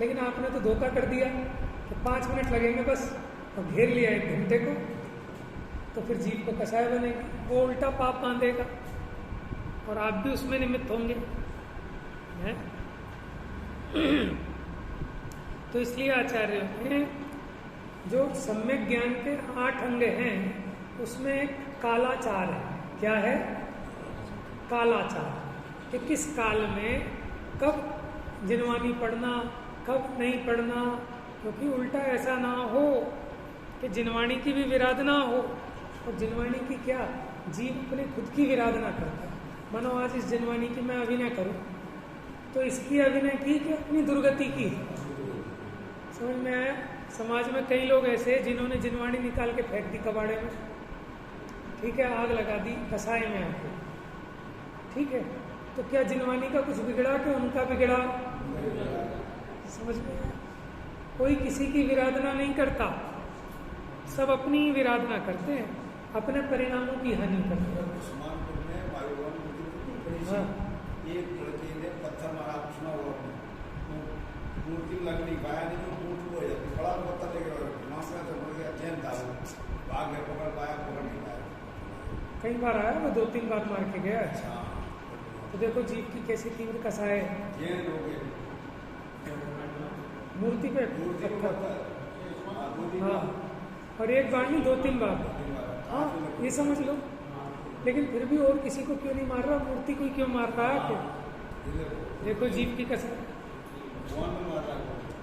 A: लेकिन आपने तो धोखा कर दिया कि 5 मिनट लगेंगे बस, और घेर लिया 1 घंटे को, तो फिर जीव को कसाय बनेगी, वो उल्टा पाप बांधेगा और आप भी उसमें निमित्त होंगे, हैं? तो इसलिए आचार्य ने जो सम्यक ज्ञान के 8 अंग हैं उसमें एक कालाचार है। क्या है? कालाचार, कि किस काल में कब जिनवानी पढ़ना, कब नहीं पढ़ना, क्योंकि उल्टा ऐसा ना हो कि जिनवाणी की भी विराधना हो, और जिनवाणी की क्या, जीव अपने खुद की विराधना करता है। मानो आज इस जिनवाणी की मैं अभिनय करूं तो इसकी अभिनय की कि अपनी दुर्गति की, समझ में आया? समाज में कई लोग ऐसे जिन्होंने जिनवाणी निकाल के फेंक दी कबाड़े में, ठीक है, आग लगा दी कसाय में आके, ठीक है, तो क्या जिनवानी का कुछ बिगड़ा कि उनका बिगड़ा? समझ में आया? कोई किसी की विराधना नहीं करता, सब अपनी ही विराधना करते हैं, अपने परिणामों की हानि करते हैं।
D: उस्मानपुर में वायुवान
A: हाँ।
D: एक लड़के ने पत्थर मारा, सुना हुआ मूर्ति लग नहीं पाया, नहीं तो मूर्ति हो जाती, बड़ा पत्थर लेके मासरा तो बढ़ गया, चैन था, भाग गया, पकड़ पाया, पकड़ नहीं पाया।
A: कई बार आया, वो 2-3 बार मार के गया। तो देखो जीव की कैसी तीव्र कसाय है,
D: चैन हो गए
A: मूर्ति पे
D: मूर्ति को
A: पत्थर। हाँ, और एक बार नहीं 2-3 बार। हाँ, ये समझ लो, लेकिन फिर भी और किसी को क्यों नहीं मार रहा, मूर्ति को क्यों मार रहा है? देखो जीव की कसाय,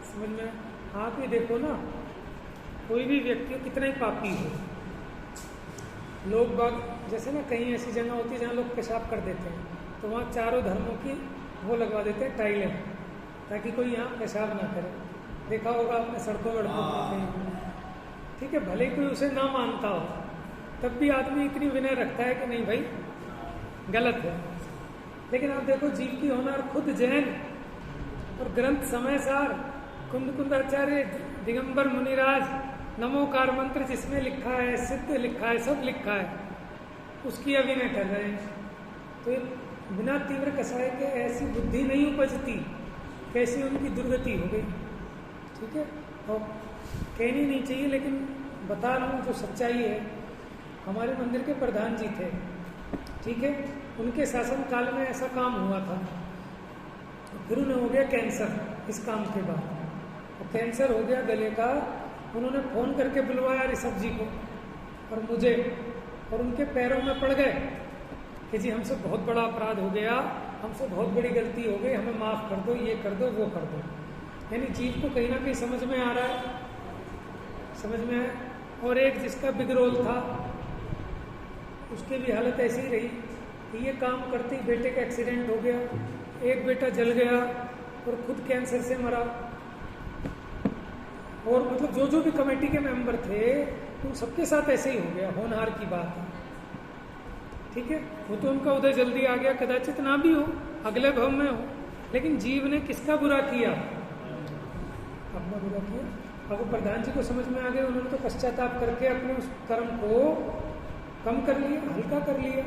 A: समझ में? आप ही देखो ना, कोई भी व्यक्ति कितना ही पापी हो, लोग बाग जैसे ना कहीं ऐसी जगह होती है जहाँ लोग पेशाब कर देते हैं, तो वहाँ चारों धर्मों की वो लगवा देते हैं टाइलें, ताकि कोई यहाँ पेशाब ना करे। देखा होगा आपने सड़कों वड़कों पर, ठीक है, भले कोई उसे ना मानता हो, तब भी आदमी इतनी विनय रखता है कि नहीं भाई गलत है। लेकिन आप देखो जीव की होनार खुद जैन और ग्रंथ समय सार कुंदाचार्य दिगंबर मुनिराज नमोकार मंत्र जिसमें लिखा है, सिद्ध लिखा है, सब लिखा है, उसकी अभिनय कर रहे हैं। तो बिना तीव्र कसाय के ऐसी बुद्धि नहीं उपजती, कैसी उनकी दुर्गति हो गई, ठीक है। और कहनी नहीं चाहिए, लेकिन बता रहा हूँ जो सच्चाई है। हमारे मंदिर के प्रधान जी थे, ठीक है, उनके शासन काल में ऐसा काम हुआ था, फिर उन्हें हो गया कैंसर इस काम के बाद, और कैंसर हो गया गले का, उन्होंने फ़ोन करके बुलवाया ऋषभ जी को और मुझे, और उनके पैरों में पड़ गए कि जी हमसे बहुत बड़ा अपराध हो गया, हमसे बहुत बड़ी गलती हो गई, हमें माफ़ कर दो, ये कर दो, वो कर दो। यानी जीव को कहीं ना कहीं समझ में आ रहा है, समझ में आया। और एक जिसका बिग रोल था, उसकी भी हालत ऐसी ही रही कि ये काम करते ही बेटे का एक्सीडेंट हो गया, एक बेटा जल गया और खुद कैंसर से मरा। और मतलब जो जो भी कमेटी के मेंबर थे उन सबके साथ ऐसे ही हो गया, होनहार की बात है, ठीक है। वो तो उनका उदय जल्दी आ गया, कदाचित ना भी हो, अगले भव में हो, लेकिन जीव ने किसका बुरा किया? अपना बुरा किया। अब वो प्रधान जी को समझ में आ गया, उन्होंने तो पश्चाताप करके अपने उस कर्म को कम कर लिया, हल्का कर लिया।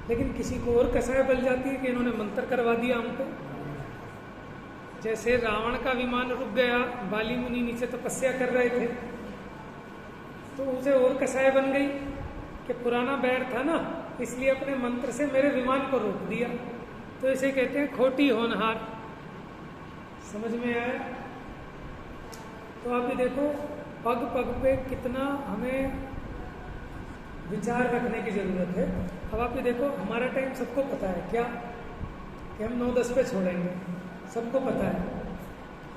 A: लेकिन किसी को और कसाय बल जाती है कि इन्होंने मंत्र करवा दिया हमको। जैसे रावण का विमान रुक गया, बाली मुनि नीचे तपस्या कर रहे थे, तो उसे और कसाय बन गई कि पुराना बैर था ना, इसलिए अपने मंत्र से मेरे विमान को रोक दिया। तो इसे कहते हैं खोटी होनहार। समझ में आया? तो आप ये देखो पग पग पे कितना हमें विचार रखने की जरूरत है। अब आप ये देखो, हमारा टाइम सबको पता है क्या कि हम 9-10 पे छोड़ेंगे, सबको पता है,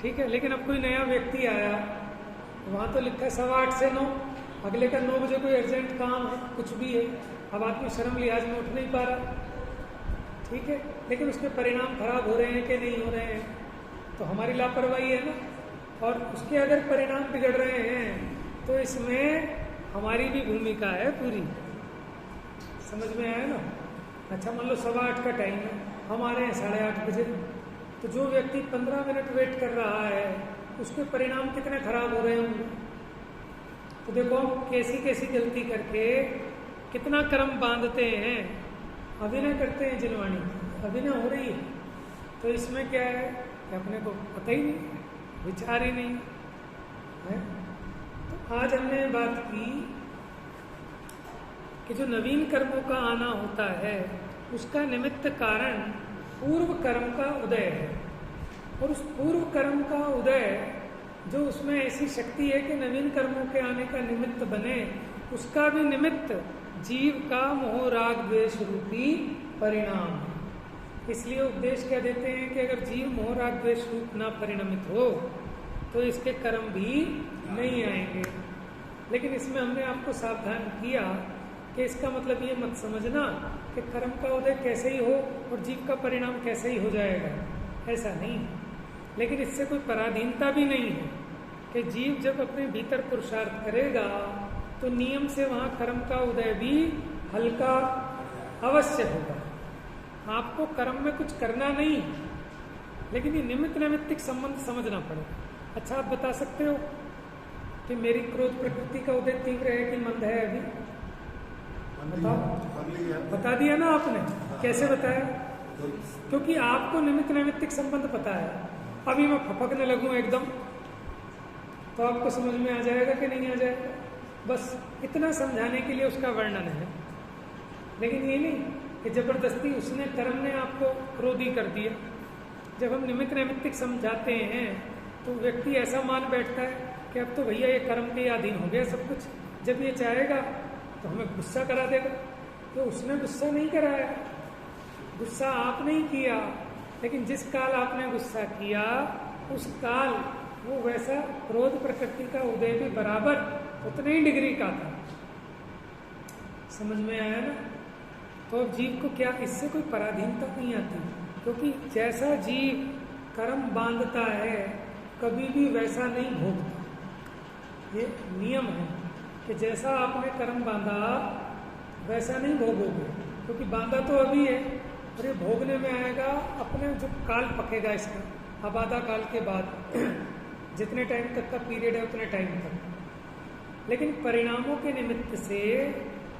A: ठीक है। लेकिन अब कोई नया व्यक्ति आया, वहाँ तो लिखा है 8:15 से 9, अगले का 9 बजे कोई अर्जेंट काम है, कुछ भी है, अब आदमी शर्म लिहाज में उठ नहीं पा रहा, ठीक है। लेकिन उसके परिणाम खराब हो रहे हैं कि नहीं हो रहे हैं, तो हमारी लापरवाही है ना। और उसके अगर परिणाम बिगड़ रहे हैं तो इसमें हमारी भी भूमिका है पूरी। समझ में आया ना? अच्छा, मान लो 8:15 का टाइम है, हम आ रहे हैं 8:30 बजे, तो जो व्यक्ति 15 मिनट वेट कर रहा है उसके परिणाम कितने खराब हो रहे होंगे। तो देखो हम कैसी कैसी गलती करके कितना कर्म बांधते हैं, अभिनय करते हैं, जिनवाणी अभिनय हो रही है। तो इसमें क्या है कि अपने को पता ही नहीं, विचार ही नहीं है। तो आज हमने बात की कि जो नवीन कर्मों का आना होता है उसका निमित्त कारण पूर्व कर्म का उदय है, और उस पूर्व कर्म का उदय जो उसमें ऐसी शक्ति है कि नवीन कर्मों के आने का निमित्त बने, उसका भी निमित्त जीव का मोह राग द्वेष रूपी परिणाम है। इसलिए उपदेश क्या देते हैं कि अगर जीव मोह राग द्वेष रूप ना परिणमित हो तो इसके कर्म भी नहीं आएंगे। लेकिन इसमें हमने आपको सावधान किया कि इसका मतलब ये मत समझना कि कर्म का उदय कैसे ही हो और जीव का परिणाम कैसे ही हो जाएगा, ऐसा नहीं। लेकिन इससे कोई पराधीनता भी नहीं है कि जीव जब अपने भीतर पुरुषार्थ करेगा तो नियम से वहाँ कर्म का उदय भी हल्का अवश्य होगा। आपको कर्म में कुछ करना नहीं, लेकिन ये निमित्त नैमित्तिक संबंध समझना पड़ेगा। अच्छा, आप बता सकते हो कि मेरी क्रोध प्रकृति का उदय तीव्र है कि मंद है? अभी बताओ। बता दिया ना आपने, कैसे बताया? क्योंकि आपको निमित्त नैमित्तिक संबंध पता है। अभी मैं फपकने लगूं एकदम तो आपको समझ में आ जाएगा कि नहीं आ जाएगा? बस इतना समझाने के लिए उसका वर्णन है। लेकिन ये नहीं कि जबरदस्ती उसने कर्म ने आपको क्रोधी कर दिया। जब हम निमित्त नैमित्तिक समझाते हैं तो व्यक्ति ऐसा मान बैठता है कि अब तो भैया ये कर्म के अधीन हो गया सब कुछ, जब ये चाहेगा तो हमें गुस्सा करा देगा। तो उसने गुस्सा नहीं कराया, गुस्सा आप नहीं किया, लेकिन जिस काल आपने गुस्सा किया उस काल वो वैसा क्रोध प्रकृति का उदय भी बराबर उतने ही डिग्री का था। समझ में आया ना? तो अब जीव को क्या इससे कोई पराधीनता नहीं आती, क्योंकि जैसा जीव कर्म बांधता है कभी भी वैसा नहीं भोगता। ये नियम है कि जैसा आपने कर्म बांधा वैसा नहीं भोगोगे, क्योंकि बांधा तो अभी है और ये भोगने में आएगा अपने जो काल पकेगा इसका, आबादा काल के बाद जितने टाइम तक का पीरियड है उतने टाइम तक। लेकिन परिणामों के निमित्त से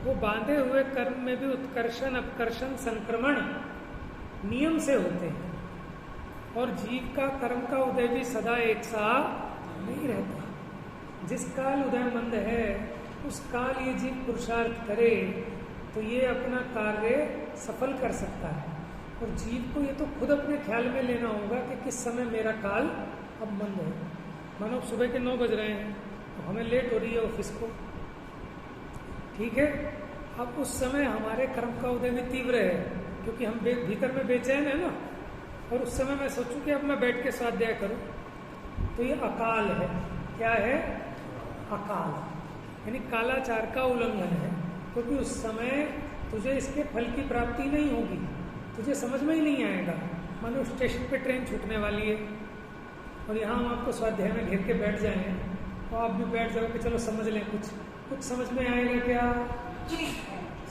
A: वो बांधे हुए कर्म में भी उत्कर्षण अपकर्षण संक्रमण नियम से होते हैं, और जीव का कर्म का उदय भी सदा एक सा नहीं रहता। जिस काल उदय मंद है उस काल ये जीव पुरुषार्थ करे तो ये अपना कार्य सफल कर सकता है। और जीव को ये तो खुद अपने ख्याल में लेना होगा कि किस समय मेरा काल अब मंद है। मानो सुबह के 9 बज रहे हैं, तो हमें लेट हो रही है ऑफिस को, ठीक है। अब उस समय हमारे कर्म का उदय भी तीव्र है, क्योंकि हम भीतर में बेचैन है ना, और उस समय मैं सोचूं कि अब मैं बैठ के स्वाध्याय करूं, तो ये अकाल है। क्या है? अकाल, यानी कालाचार का उल्लंघन है, क्योंकि उस समय तुझे इसके फल की प्राप्ति नहीं होगी, तुझे समझ में ही नहीं आएगा। मानो स्टेशन पे ट्रेन छूटने वाली है और यहाँ हम आपको स्वाध्याय में घेर के बैठ जाएं तो आप भी बैठ जाओ कि चलो समझ लें, कुछ समझ में आएगा क्या?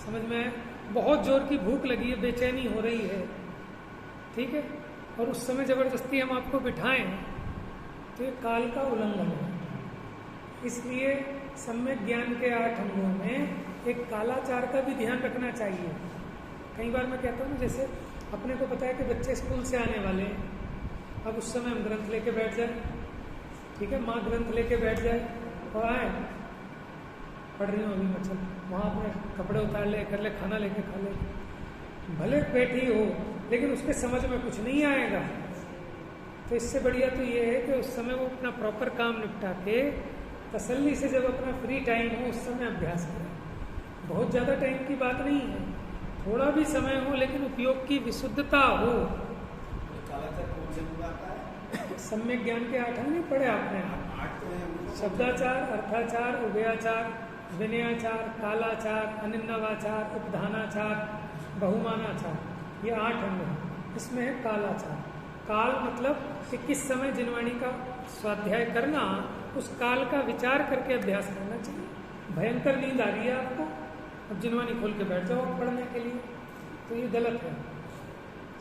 A: समझ में बहुत जोर की भूख लगी है, बेचैनी हो रही है, ठीक है, और उस समय जबरदस्ती हम आपको बिठाएं तो ये काल का उल्लंघन है। इसलिए सम्यक ज्ञान के 8 अंगों में एक कालाचार का भी ध्यान रखना चाहिए। कई बार मैं कहता हूँ, जैसे अपने को पता है कि बच्चे स्कूल से आने वाले हैं, अब उस समय हम ग्रंथ लेके बैठ जाए, ठीक है, माँ ग्रंथ लेके बैठ जाए और आए, पढ़ रही हूँ अभी मैं, चल वहाँ अपने कपड़े उतार ले, कर ले, खाना लेके खा ले, भले बैठी हो लेकिन उसके समझ में कुछ नहीं आएगा। तो इससे बढ़िया तो ये है कि उस समय वो अपना प्रॉपर काम निपटा के तसल्ली से जब अपना फ्री टाइम हो उस समय अभ्यास करें। बहुत ज़्यादा टाइम की बात नहीं है, थोड़ा भी समय हो लेकिन उपयोग की विशुद्धता हो। सम्यक ज्ञान के 8 अंग नहीं पढ़े आपने? शब्दाचार, अर्थाचार, उभयाचार, विनयाचार, कालाचार, अनिन्नवाचार, उपधानाचार, बहुमानाचार, ये 8 अंग हैं। इसमें है कालाचार। काल मतलब कि किस समय जिनवाणी का स्वाध्याय करना, उस काल का विचार करके अभ्यास करना चाहिए। भयंकर नींद आ रही है आपको, अब जिनवाणी खोल के बैठ जाओ पढ़ने के लिए, तो ये गलत है।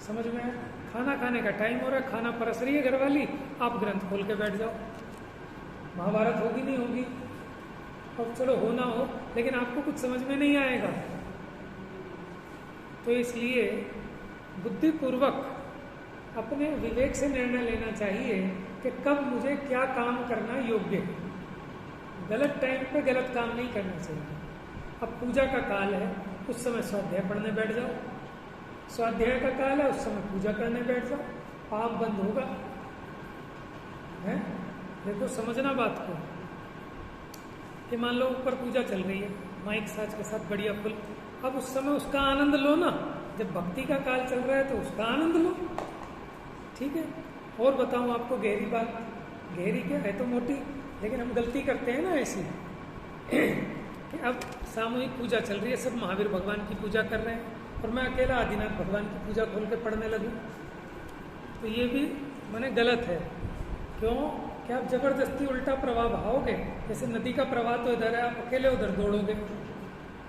A: समझ में है? खाना खाने का टाइम हो रहा है, खाना परस रही है घरवाली, आप ग्रंथ खोल के बैठ जाओ। महाभारत होगी नहीं होगी, अब चलो हो ना हो, लेकिन आपको कुछ समझ में नहीं आएगा। तो इसलिए बुद्धिपूर्वक अपने विवेक से निर्णय लेना चाहिए कि कब मुझे क्या काम करना योग्य है। गलत टाइम पे गलत काम नहीं करना चाहिए। अब पूजा का काल है, उस समय स्वाध्याय पढ़ने बैठ जाओ, स्वाध्याय का काल है, उस समय पूजा करने बैठ जाओ, पाप बंद होगा। है देखो, समझना बात को कि मान लो ऊपर पूजा चल रही है, माइक साज के साथ बढ़िया फुल, अब उस समय उसका आनंद लो ना। जब भक्ति का काल चल रहा है तो उसका आनंद लो, ठीक है। और बताऊं आपको गहरी बात, गहरी क्या है तो मोटी, लेकिन हम गलती करते हैं ना ऐसी कि अब सामूहिक पूजा चल रही है, सब महावीर भगवान की पूजा कर रहे हैं और मैं अकेला आदिनाथ भगवान की पूजा खोल के पढ़ने लगूं, तो ये भी माने गलत है। क्यों? कि आप जबरदस्ती उल्टा प्रवाह भाओगे। जैसे नदी का प्रवाह तो इधर है, आप अकेले उधर दौड़ोगे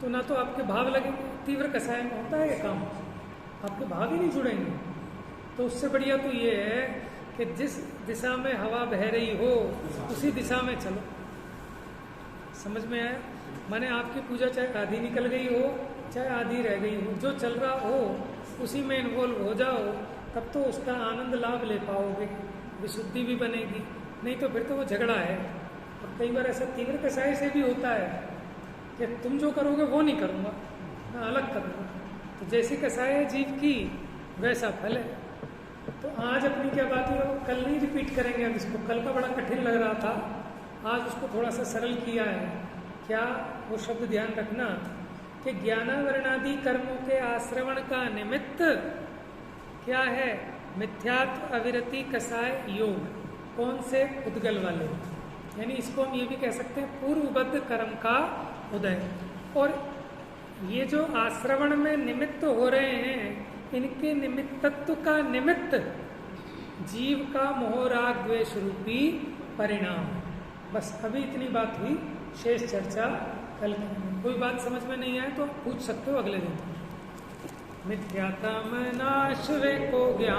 A: तो ना तो आपके भाव लगेंगे। तीव्र कसाय में होता है ये काम, आपके भाव ही नहीं जुड़ेंगे। तो उससे बढ़िया तो ये है कि जिस दिशा में हवा बह रही हो उसी दिशा में चलो। समझ में आया? माने आपकी पूजा चाहे आधी निकल गई हो चाहे आधी रह गई हो, जो चल रहा हो उसी में इन्वॉल्व हो जाओ, तब तो उसका आनंद लाभ ले पाओगे, विशुद्धि भी बनेगी। नहीं तो फिर तो वो झगड़ा है। और कई बार ऐसा तीव्र कसाय से भी होता है कि तुम जो करोगे वो नहीं करूँगा, मैं अलग करूँगा। तो जैसी कसाय है जीव की वैसा फल है। तो आज अपनी क्या बात है, कल नहीं रिपीट करेंगे अब इसको। कल का बड़ा कठिन लग रहा था, आज उसको थोड़ा सा सरल किया है। क्या? वो शब्द ध्यान रखना कि ज्ञानावरणादि कर्मों के आश्रवण का निमित्त क्या है? मिथ्यात्व अविरति कसाय योग। कौन से? उद्गल वाले। यानी इसको हम ये भी कह सकते हैं पूर्वबद्ध कर्म का उदय। और ये जो आश्रवण में निमित्त हो रहे हैं, इनके निमित्तत्व का निमित्त जीव का मोह राग द्वेष रूपी परिणाम। बस अभी इतनी बात हुई, शेष चर्चा कल। कोई बात समझ में नहीं आए तो पूछ सकते हो अगले दिन। मिथ्यात्म नाश वे को ज्ञान